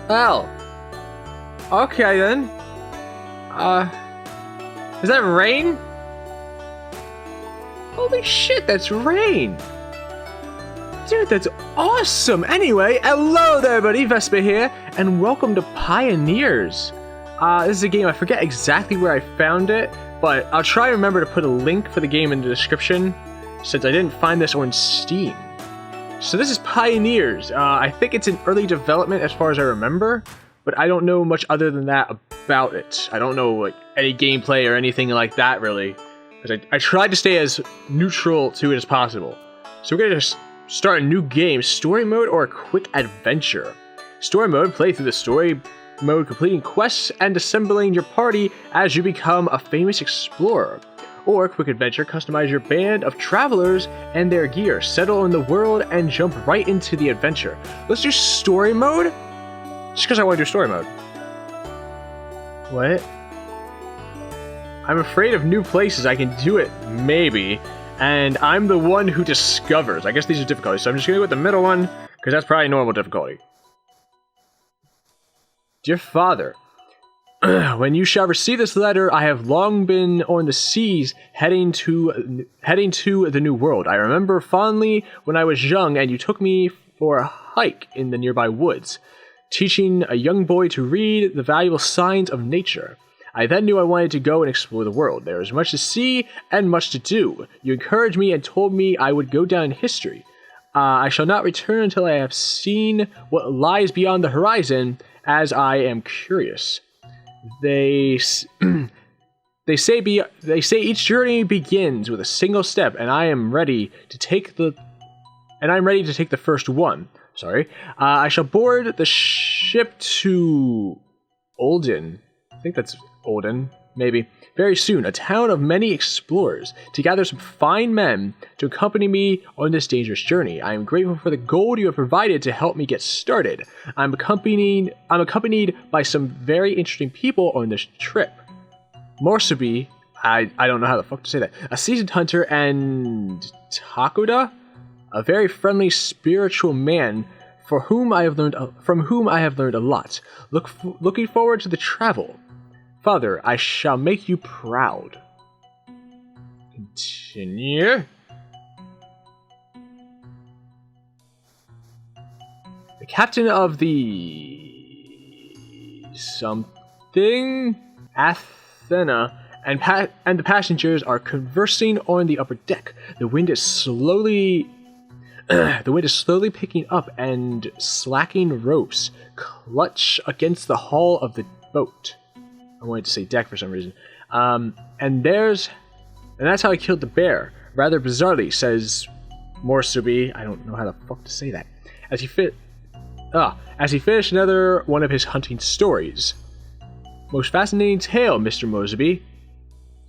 Well, okay then. Is that rain? Holy shit, that's rain! Dude, that's awesome! Anyway, hello there everybody, Vesper here, and welcome to Pioneers. This is a game, I forget exactly where I found it, but I'll try to remember to put a link for the game in the description, since I didn't find this on Steam. So this is Pioneers. I think it's in early development as far as I remember, but I don't know much other than that about it. I don't know like any gameplay or anything like that really, because I tried to stay as neutral to it as possible. So we're gonna just start a new game, story mode or a quick adventure. Story mode, play through the story mode, completing quests and assembling your party as you become a famous explorer. Or quick adventure, customize your band of travelers and their gear, settle in the world and jump right into the adventure. Let's do story mode? Just because I want to do story mode. What? I'm afraid of new places. I can do it, maybe. And I'm the one who discovers. I guess these are difficulties, so I'm just going to go with the middle one, because that's probably normal difficulty. Dear Father, when you shall receive this letter, I have long been on the seas heading to the new world. I remember fondly when I was young and you took me for a hike in the nearby woods, teaching a young boy to read the valuable signs of nature. I then knew I wanted to go and explore the world. There is much to see and much to do. You encouraged me and told me I would go down in history. I shall not return until I have seen what lies beyond the horizon, as I am curious. They say each journey begins with a single step, and I'm ready to take the first one. Sorry. I shall board the ship to Olden. I think that's Olden, maybe. Very soon, a town of many explorers, to gather some fine men to accompany me on this dangerous journey. I am grateful for the gold you have provided to help me get started. I'm accompanied by some very interesting people on this trip. Morsubi, I don't know how the fuck to say that, a seasoned hunter, and Takoda, a very friendly spiritual man from whom I have learned a lot. Looking forward to the travel. Father, I shall make you proud. Continue. The captain of the something Athena and the passengers are conversing on the upper deck. The wind is slowly picking up, and slacking ropes clutch against the hull of the boat. I wanted to say deck for some reason. And that's how I killed the bear. Rather bizarrely, says Morsubi. I don't know how the fuck to say that. As he finished another one of his hunting stories. Most fascinating tale, Mr. Morsubi.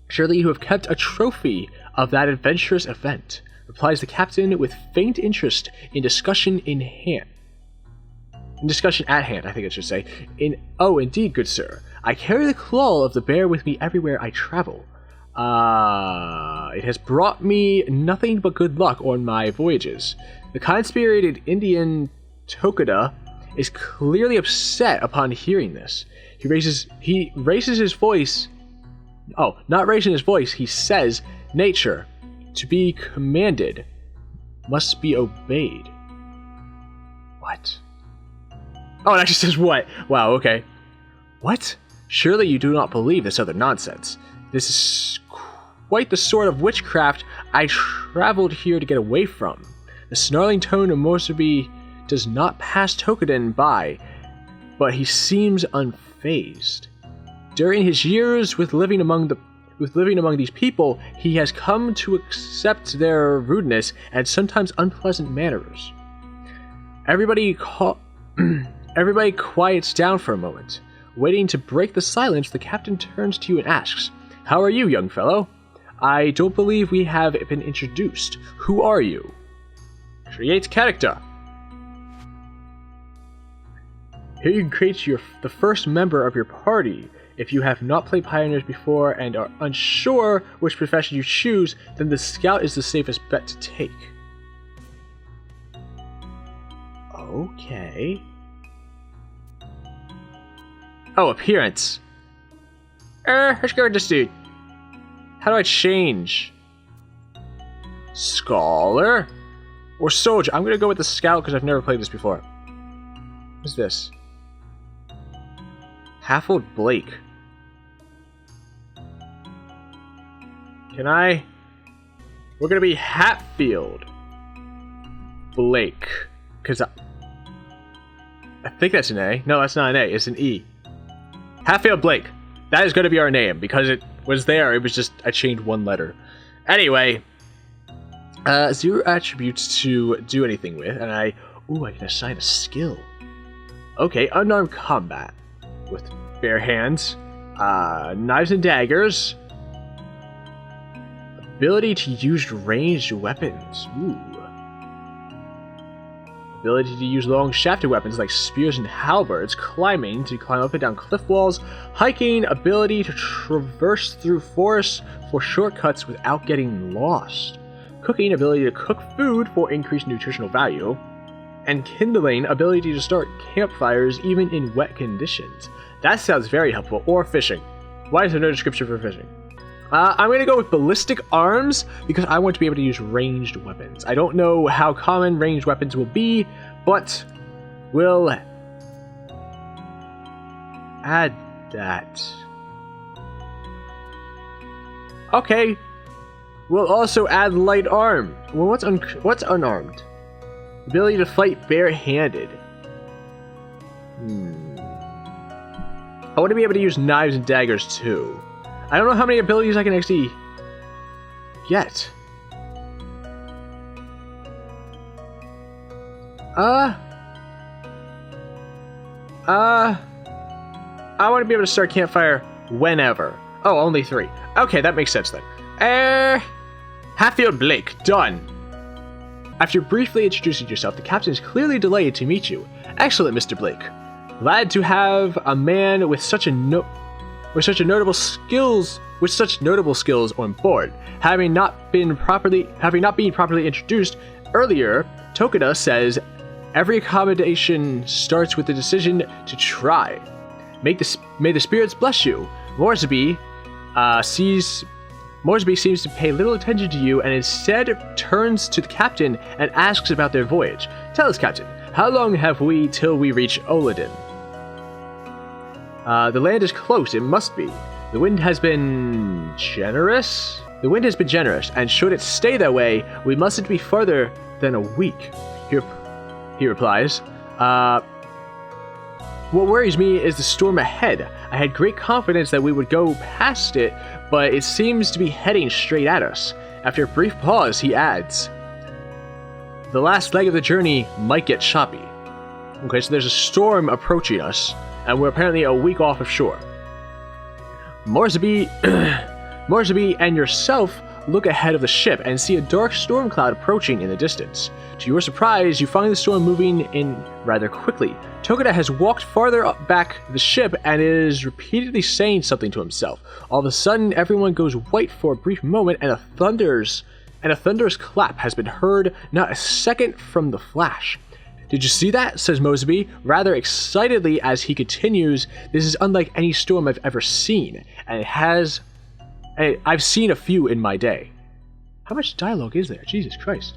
Surely you have kept a trophy of that adventurous event, replies the captain with faint interest in discussion at hand, I think it should say. Oh, indeed, good sir. I carry the claw of the bear with me everywhere I travel. It has brought me nothing but good luck on my voyages. The conspirated Indian Tokuda is clearly upset upon hearing this. He raises his voice. Oh, not raising his voice, he says, nature, to be commanded, must be obeyed. What? Oh, it actually says what? Wow, okay. What? Surely you do not believe this other nonsense. This is quite the sort of witchcraft I traveled here to get away from. The snarling tone of Morsubi does not pass Tokuden by, but he seems unfazed. During his years with living among these people, he has come to accept their rudeness and sometimes unpleasant manners. Everybody quiets down for a moment. Waiting to break the silence, the captain turns to you and asks, "How are you, young fellow? I don't believe we have been introduced. Who are you?" Create character. Here you can create the first member of your party. If you have not played Pioneers before and are unsure which profession you choose, then the scout is the safest bet to take. Okay. Oh, appearance. Let's go with this dude. How do I change? Scholar? Or soldier? I'm gonna go with the scout because I've never played this before. What's this? Half-old Blake. Can I? We're gonna be Hatfield Blake. Because I think that's an A. No, that's not an A. It's an E. Hatfield Blake. That is gonna be our name because it was there. It was just I changed one letter. Anyway. 0 attributes to do anything with, and I can assign a skill. Okay, unarmed combat with bare hands, knives and daggers, ability to use ranged weapons. Ooh. Ability to use long shafted weapons like spears and halberds, climbing to climb up and down cliff walls, hiking, ability to traverse through forests for shortcuts without getting lost. Cooking, ability to cook food for increased nutritional value, and kindling, ability to start campfires even in wet conditions. That sounds very helpful. Or fishing. Why is there no description for fishing? I'm going to go with ballistic arms because I want to be able to use ranged weapons. I don't know how common ranged weapons will be, but we'll add that. Okay. We'll also add light arm. Well, what's unarmed? Ability to fight barehanded. I want to be able to use knives and daggers too. I don't know how many abilities I can actually get. I want to be able to start campfire whenever. Oh, only 3. Okay, that makes sense then. Hatfield Blake, done. After briefly introducing yourself, the captain is clearly delighted to meet you. Excellent, Mr. Blake. Glad to have a man with such notable skills on board. Having not been properly introduced earlier, Tokida says every accommodation starts with the decision to try. May the spirits bless you. Moresby seems to pay little attention to you and instead turns to the captain and asks about their voyage. Tell us, Captain, how long have we till we reach Oladin? The land is close, it must be. The wind has been generous? The wind has been generous, and should it stay that way, we mustn't be farther than a week. He replies. What worries me is the storm ahead. I had great confidence that we would go past it, but it seems to be heading straight at us. After a brief pause, he adds, the last leg of the journey might get choppy. Okay, so there's a storm approaching us, and we're apparently a week off of shore. Moresby and yourself look ahead of the ship and see a dark storm cloud approaching in the distance. To your surprise, you find the storm moving in rather quickly. Tokida has walked farther back the ship and is repeatedly saying something to himself. All of a sudden, everyone goes white for a brief moment, and a thunderous clap has been heard not a second from the flash. Did you see that? Says Mosby, rather excitedly as he continues. This is unlike any storm I've ever seen, and I've seen a few in my day. How much dialogue is there? Jesus Christ.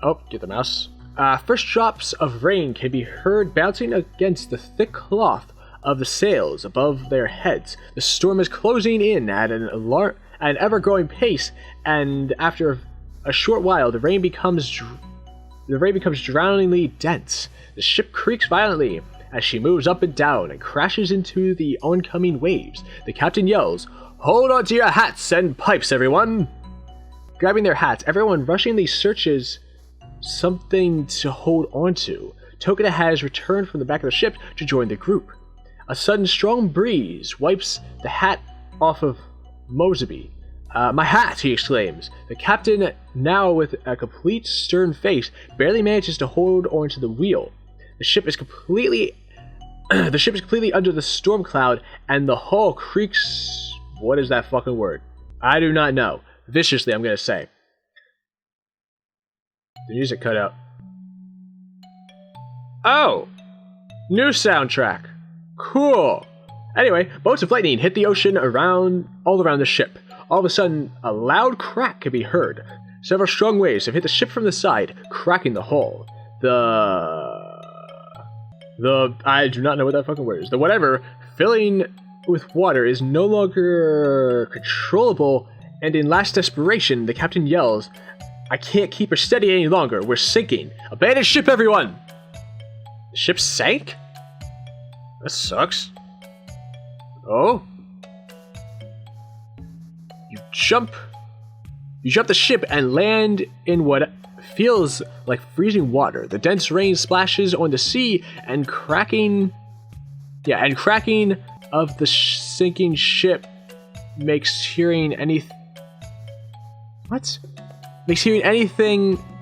Oh, get the mouse. First drops of rain can be heard bouncing against the thick cloth of the sails above their heads. The storm is closing in at an ever-growing pace, and after a short while, the rain becomes drowningly dense. The ship creaks violently as she moves up and down and crashes into the oncoming waves. The captain yells, "Hold on to your hats and pipes, everyone!" Grabbing their hats, everyone rushingly searches something to hold on to. Tokida has returned from the back of the ship to join the group. A sudden strong breeze wipes the hat off of Mosby. My hat, he exclaims. The captain, now with a complete stern face, barely manages to hold onto the wheel. The ship is completely under the storm cloud, and the hull creaks. What is that fucking word? I do not know. Viciously, I'm gonna say. The music cut out. Oh! New soundtrack. Cool. Anyway, bolts of lightning hit the ocean all around the ship. All of a sudden, a loud crack could be heard. Several strong waves have hit the ship from the side, cracking the hull. I do not know what that fucking word is. The whatever, filling with water, is no longer controllable, and in last desperation, the captain yells, "I can't keep her steady any longer. We're sinking. Abandon ship, everyone!" The ship sank? That sucks. Oh? You jump the ship and land in what feels like freezing water. The dense rain splashes on the sea, and cracking of the sinking ship makes hearing anything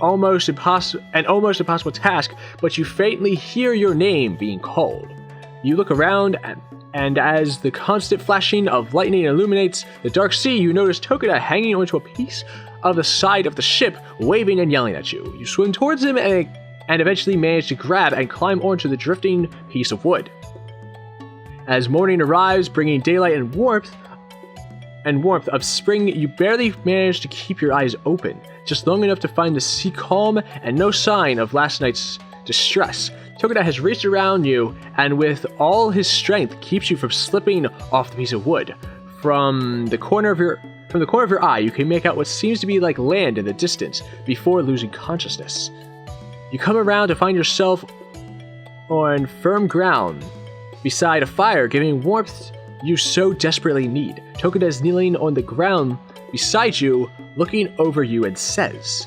almost impossible task, but you faintly hear your name being called. You look around, and as the constant flashing of lightning illuminates the dark sea, you notice Tokida hanging onto a piece of the side of the ship, waving and yelling at you. You swim towards him and eventually manage to grab and climb onto the drifting piece of wood. As morning arrives, bringing daylight and warmth of spring, you barely manage to keep your eyes open, just long enough to find the sea calm and no sign of last night's distress. Tokida has reached around you, and with all his strength keeps you from slipping off the piece of wood. From the corner of your eye, you can make out what seems to be like land in the distance before losing consciousness. You come around to find yourself on firm ground beside a fire, giving warmth you so desperately need. Tokida is kneeling on the ground beside you, looking over you, and says,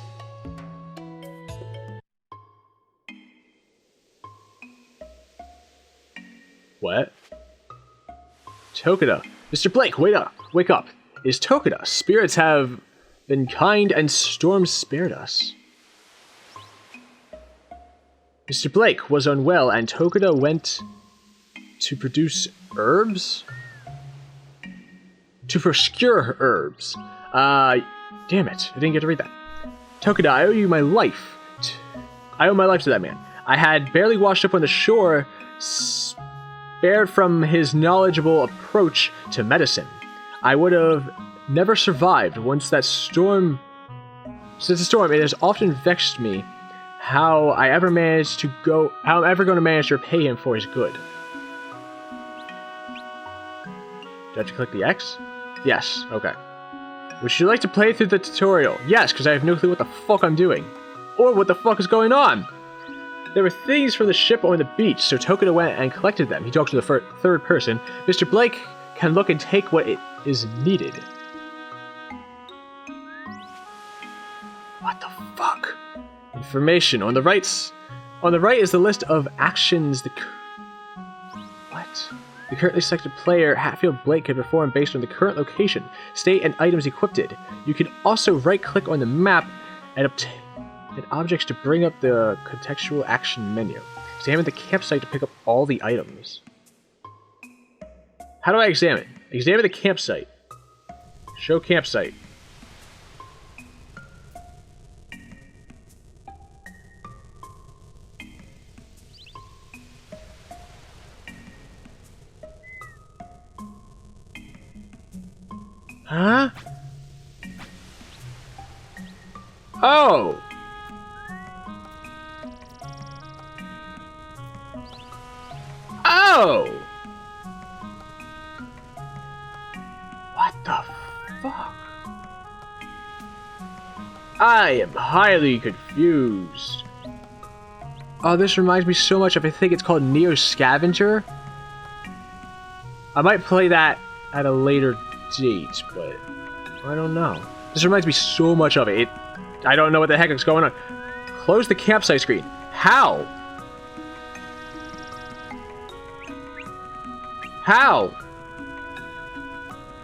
"What? Tokida, Mr. Blake, wake up. It's Tokida. Spirits have been kind and storms spared us." Mr. Blake was unwell, and Tokida went to produce herbs? To procure herbs. Damn it. I didn't get to read that. Tokida, I owe you my life. I owe my life to that man. I had barely washed up on the shore, spared from his knowledgeable approach to medicine. I would have never survived since the storm, it has often vexed me how I'm ever going to manage to repay him for his good. Do I have to click the X? Yes, okay. Would you like to play through the tutorial? Yes, because I have no clue what the fuck I'm doing. Or what the fuck is going on? There were things from the ship on the beach, so Tokida went and collected them. He talked to the third person. Mr. Blake can look and take what is needed. What the fuck? Information. On the right is the list of actions the currently selected player, Hatfield Blake, can perform based on the current location, state, and items equipped. You can also right-click on the map and obtain objects to bring up the contextual action menu. Examine the campsite to pick up all the items. How do I examine? Examine the campsite. Show campsite. Huh? Oh! Oh! What the fuck? I am highly confused. Oh, this reminds me so much of, I think it's called Neo Scavenger. I might play that at a later date, but I don't know. This reminds me so much of it. I don't know what the heck is going on. Close the campsite screen. How? How?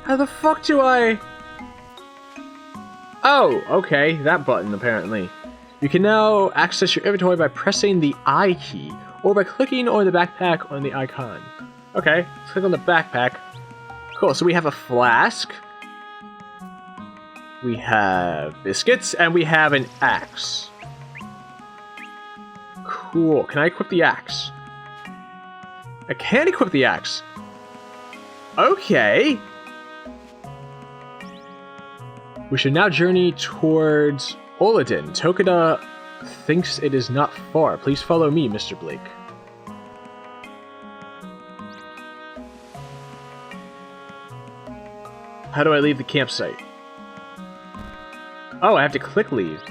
How the fuck do I... Oh, okay, that button apparently. You can now access your inventory by pressing the I key, or by clicking on the backpack on the icon. Okay, let's click on the backpack. Cool, so we have a flask, we have biscuits, and we have an axe. Cool. Can I equip the axe? I can equip the axe. Okay. We should now journey towards Oladin. Tokida thinks it is not far. Please follow me, Mr. Blake. How do I leave the campsite? Oh, I have to click leave.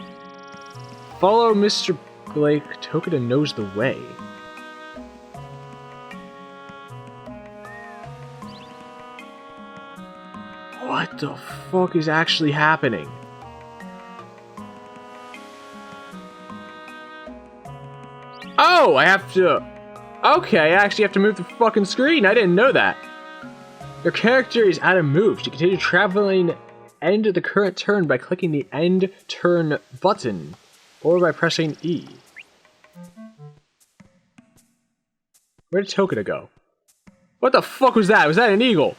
Follow Mr. Blake. Tokida knows the way. What the fuck is actually happening? Oh, I have to... Okay, I actually have to move the fucking screen. I didn't know that. Your character is out of moves. To continue traveling, end the current turn by clicking the end turn button or by pressing E. Where did Tokida go? What the fuck was that? Was that an eagle?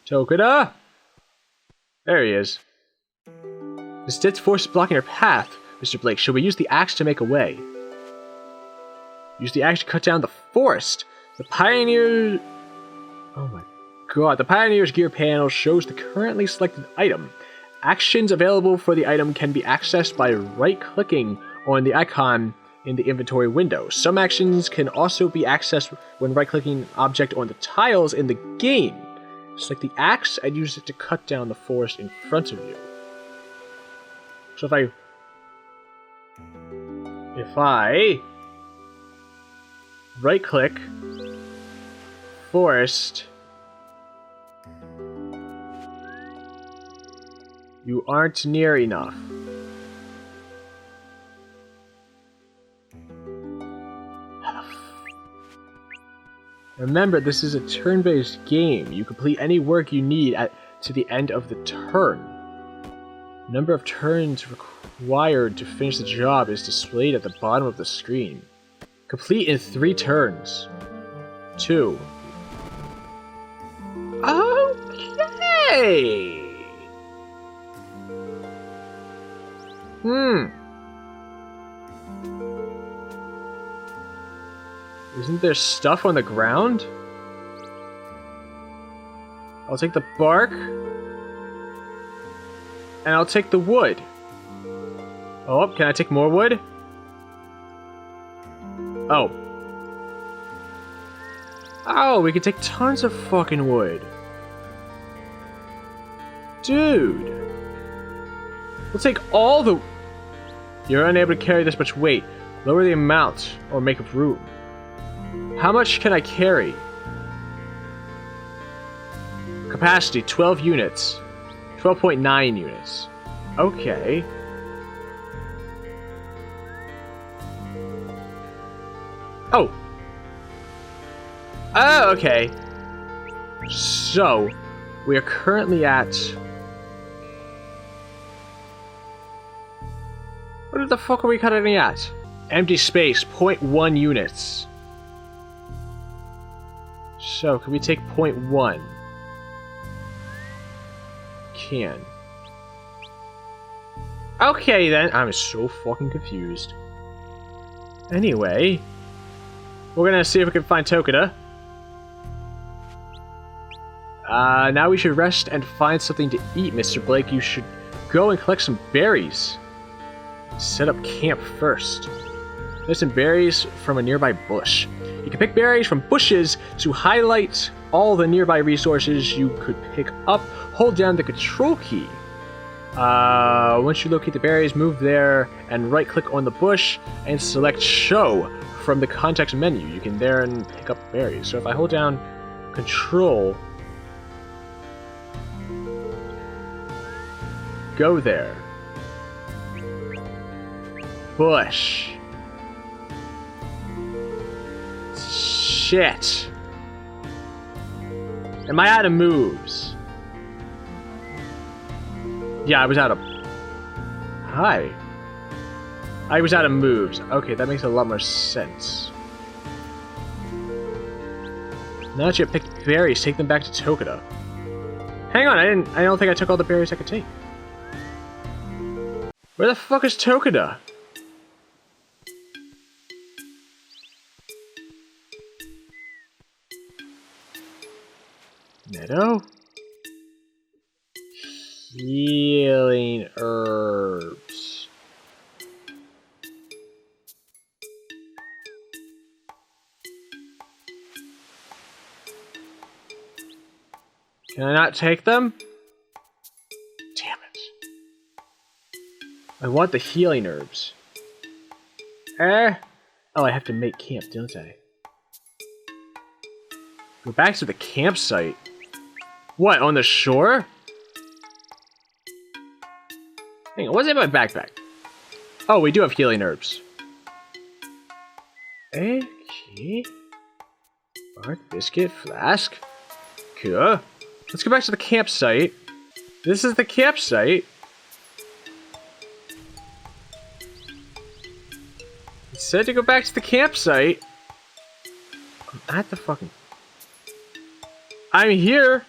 Tokida? There he is. The dense force is blocking our path, Mr. Blake. Should we use the axe to make a way? Use the axe to cut down the forest. The Pioneer... Oh my god. The Pioneer's gear panel shows the currently selected item. Actions available for the item can be accessed by right-clicking on the icon in the inventory window. Some actions can also be accessed when right-clicking an object on the tiles in the game. Select the axe and use it to cut down the forest in front of you. So if I right-click forest, you aren't near enough. Remember, this is a turn-based game. You complete any work you need to the end of the turn. The number of turns required to finish the job is displayed at the bottom of the screen. Complete in 3 turns. 2. Okay! Isn't there stuff on the ground? I'll take the bark. And I'll take the wood. Oh, can I take more wood? Oh. Oh, we can take tons of fucking wood. Dude. We'll take all the... You're unable to carry this much weight. Lower the amount or make room. How much can I carry? Capacity, 12 units. 12.9 units. Okay. Oh. Oh, okay. So, we are currently at... What the fuck are we currently at? Empty space, 0.1 units. So, can we take 0.1? Can. Okay then, I'm so fucking confused. Anyway, we're gonna see if we can find Tokida. Now we should rest and find something to eat, Mr. Blake. You should go and collect some berries. Set up camp first. There's some berries from a nearby bush. You can pick berries from bushes to highlight all the nearby resources you could pick up. Hold down the control key. Once you locate the berries, move there and right-click on the bush and select Show from the context menu. You can then pick up berries. So if I hold down Control, go there. Bush. Shit. Am I out of moves? Yeah, I was out of... Hi. I was out of moves. Okay, that makes a lot more sense. Now that you have picked berries, take them back to Tokida. Hang on, I don't think I took all the berries I could take. Where the fuck is Tokida? Meadow? Healing herbs. Can I not take them? Damn it. I want the healing herbs. Oh, I have to make camp, don't I? Go back to the campsite. What, on the shore? Hang on, what's in my backpack? Oh, we do have healing herbs. Okay. Bark, biscuit, flask. Cool. Let's go back to the campsite. This is the campsite. It said to go back to the campsite. I'm at the fucking... I'm here.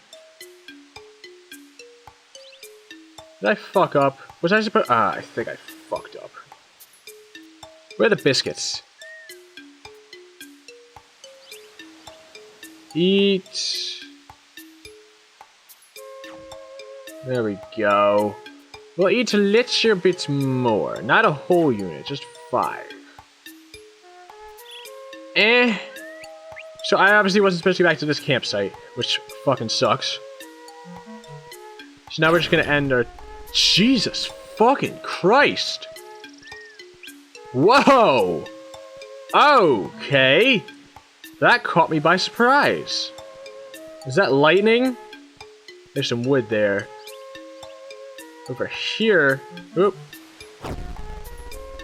Did I fuck up? Was I supposed... I think I fucked up. Where are the biscuits? Eat. There we go. We'll eat a little bit more. Not a whole unit, just 5. So I obviously wasn't supposed to go back to this campsite, which fucking sucks. So now we're just gonna end our... Jesus fucking Christ! Whoa! Okay! That caught me by surprise. Is that lightning? There's some wood there. Over here... Oop.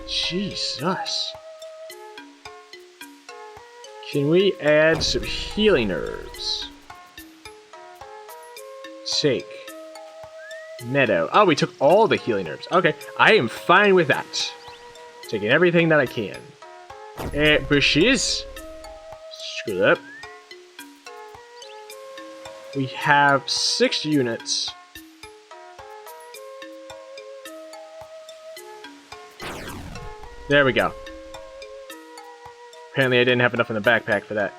Jesus. Can we add some healing herbs? Take. Meadow. Oh, we took all the healing herbs. Okay, I am fine with that. Taking everything that I can. Bushes. Screw that. We have 6 units. There we go. Apparently I didn't have enough in the backpack for that.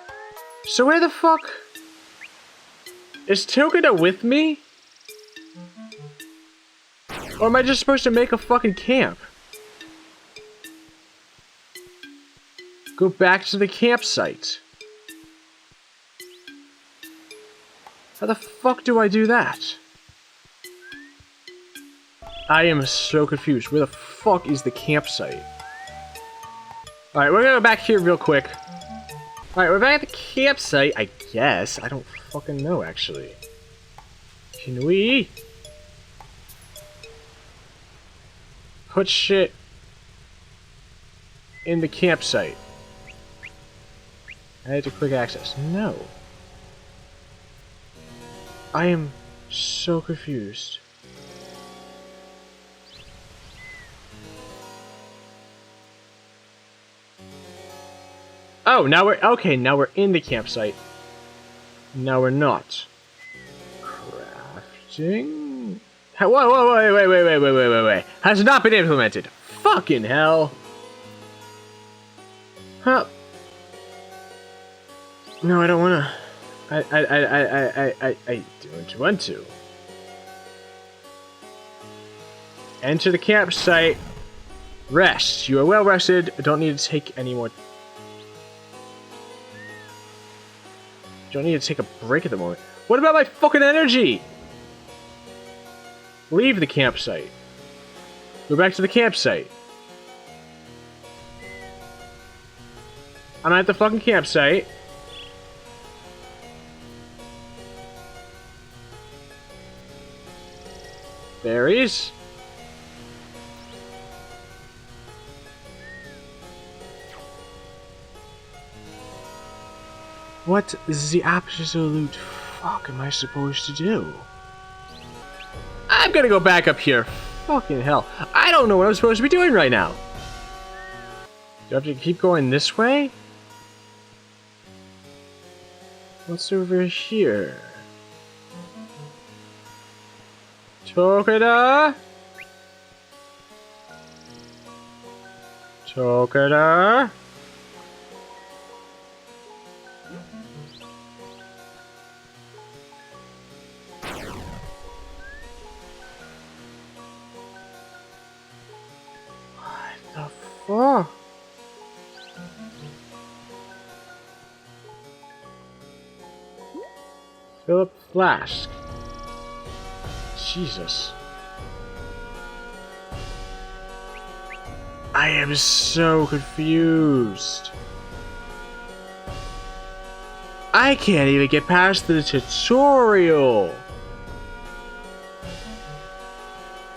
So where the fuck... Is Tokida with me? Or am I just supposed to make a fucking camp? Go back to the campsite. How the fuck do I do that? I am so confused. Where the fuck is the campsite? Alright, we're gonna go back here real quick. Alright, we're back at the campsite, I guess. I don't fucking know, actually. Can we... put shit in the campsite? I had to quick access. No. I am so confused. Oh, now we're... Okay, now we're in the campsite. Now we're not. Crafting... Whoa, wait. Has not been implemented. Fucking hell. Huh. No, I don't wanna... I don't want to. Enter the campsite. Rest. You are well rested. I don't need to take any more... Don't need to take a break at the moment. What about my fucking energy? Leave the campsite. Go back to the campsite. I'm at the fucking campsite. Berries. What the absolute fuck am I supposed to do? I'm gonna go back up here. Fucking hell. I don't know what I'm supposed to be doing right now. Do I have to keep going this way? What's over here? Tokida? Tokida? Fill up flask. Jesus. I am so confused. I can't even get past the tutorial.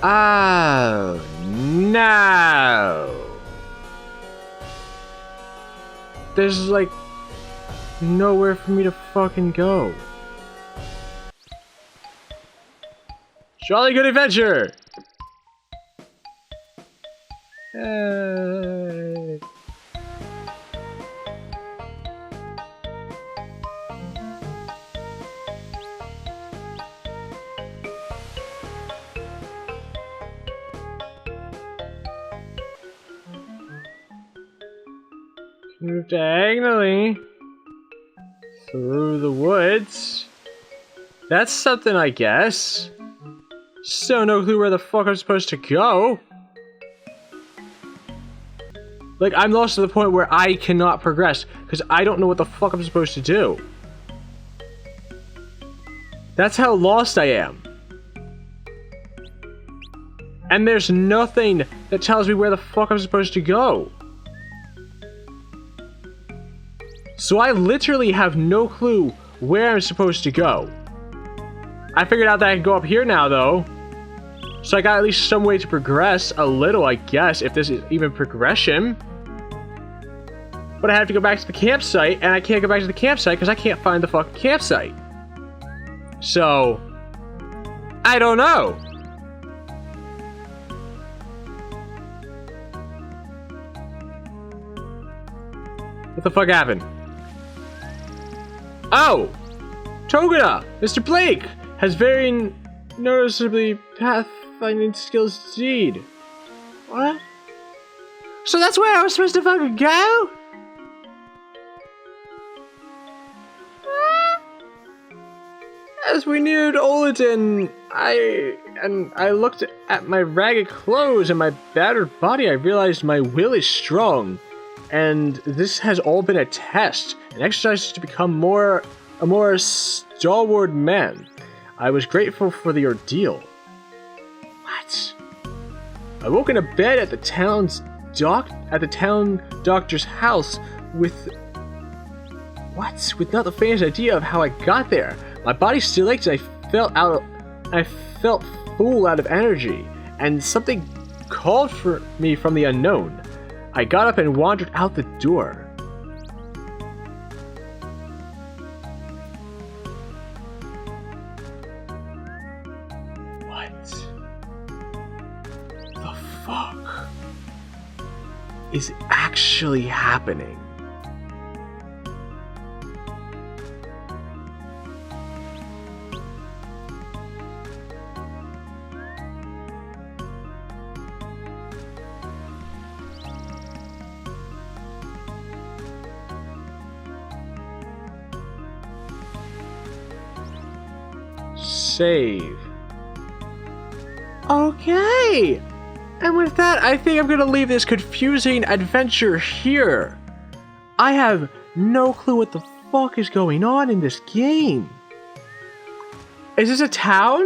Oh, no. There's like nowhere for me to fucking go. Jolly good adventure! Hey. Move diagonally through the woods. That's something, I guess. Still no clue where the fuck I'm supposed to go. Like, I'm lost to the point where I cannot progress because I don't know what the fuck I'm supposed to do. That's how lost I am. And there's nothing that tells me where the fuck I'm supposed to go. So I literally have no clue where I'm supposed to go. I figured out that I can go up here now, though. So I got at least some way to progress a little, I guess, if this is even progression. But I have to go back to the campsite, and I can't go back to the campsite because I can't find the fucking campsite. So, I don't know. What the fuck happened? Oh! Toguna! Mr. Blake! Has very noticeably pathfinding skills indeed. What? So that's where I was supposed to fucking go? As we neared Olden, I looked at my ragged clothes and my battered body. I realized my will is strong, and this has all been a test, an exercise to become a more stalwart man. I was grateful for the ordeal. What? I woke in a bed at the town doctor's house with not the faintest idea of how I got there. My body still ached and I felt full out of energy, and something called for me from the unknown. I got up and wandered out the door. The fuck is actually happening? Save. Okay! And with that, I think I'm gonna leave this confusing adventure here. I have no clue what the fuck is going on in this game. Is this a town?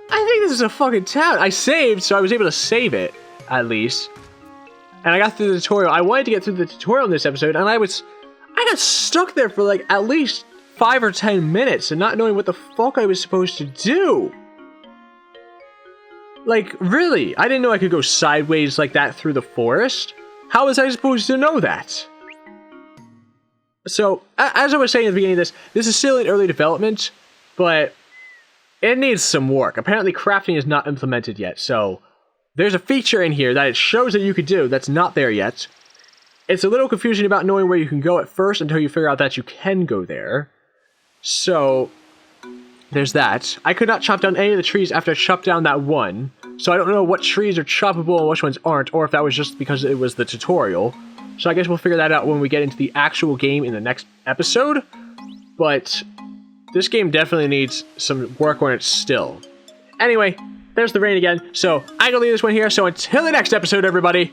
I think this is a fucking town. I saved, so I was able to save it, at least. And I got through the tutorial. I wanted to get through the tutorial in this episode, and I got stuck there for like at least 5 or 10 minutes and not knowing what the fuck I was supposed to do. Like, really? I didn't know I could go sideways like that through the forest. How was I supposed to know that? So, as I was saying at the beginning of this is still in early development, but it needs some work. Apparently crafting is not implemented yet, so there's a feature in here that it shows that you could do that's not there yet. It's a little confusing about knowing where you can go at first until you figure out that you can go there. So, there's that. I could not chop down any of the trees after I chopped down that one, so I don't know what trees are choppable and which ones aren't, or if that was just because it was the tutorial. So I guess we'll figure that out when we get into the actual game in the next episode. But this game definitely needs some work on it still. Anyway, there's the rain again, so I'm gonna leave this one here, so until the next episode, everybody,